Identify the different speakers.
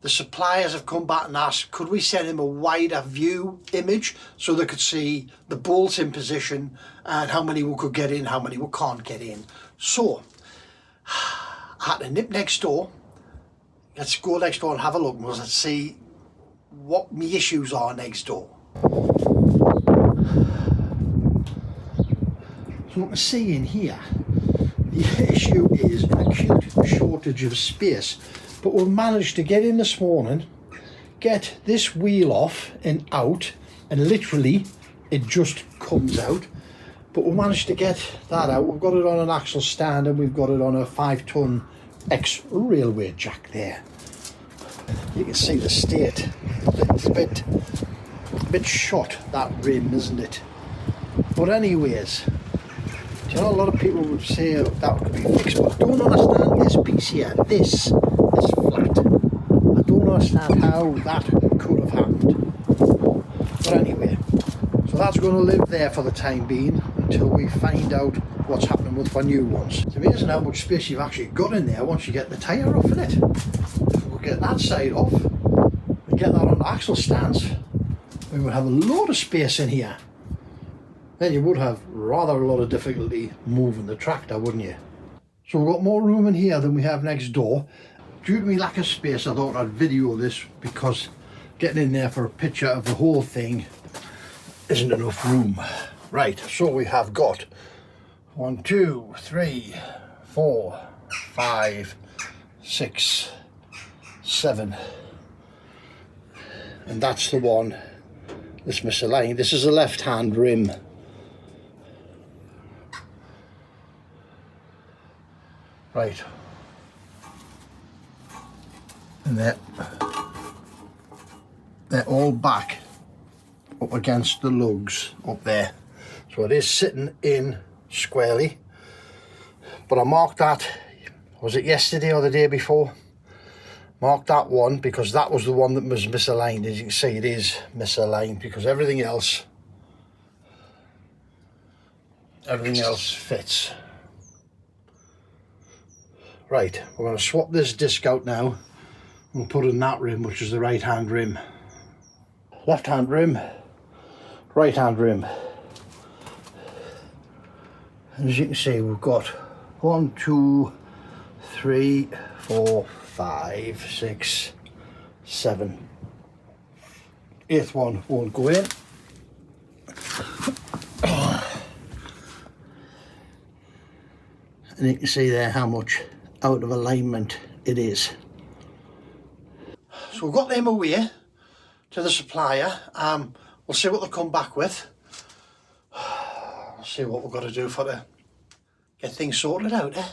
Speaker 1: The suppliers have come back and asked, could we send them a wider view image so they could see the bolts in position and how many we could get in, how many we can't get in. So I had to nip next door. Let's go next door and have a look and let's see what my issues are next door. So you can see in here, the issue is an acute shortage of space. But we've managed to get in this morning, get this wheel off and out, and literally it just comes out. But we managed to get that out. We've got it on an axle stand and we've got it on a 5-ton X railway jack there. You can see the state. It's a bit short, that rim, isn't it? But anyways, do you know, a lot of people would say that could be fixed, but I don't understand this piece here. This is flat. I don't understand how that could have happened. But anyway, so that's going to live there for the time being until we find out what's happening with our new ones. It's amazing how much space you've actually got in there once you get the tyre off in it. If we'll get that side off and get that on the axle stands, we would have a load of space in here. Then you would have rather a lot of difficulty moving the tractor, wouldn't you? So we've got more room in here than we have next door. Due to my lack of space, I thought I'd video this because getting in there for a picture of the whole thing isn't enough room. Right, so we have got 1, 2, 3, 4, 5, 6, 7. And that's the one that's misaligned. This is a left-hand rim. Right, and they're all back up against the lugs up there, so it is sitting in squarely. But I marked that, was it yesterday or the day before? Marked that one because that was the one that was misaligned. As you can see, it is misaligned because everything else fits. Right, we're going to swap this disc out now and put in that rim, which is the right hand rim. Left hand rim, right hand rim. And as you can see, we've got 1, 2, 3, 4, 5, 6, 7. 8th one won't go in. And you can see there how much out of alignment it is. So we've got them away to the supplier. We'll see what they come back with. We'll see what we've got to do for to get things sorted out, eh?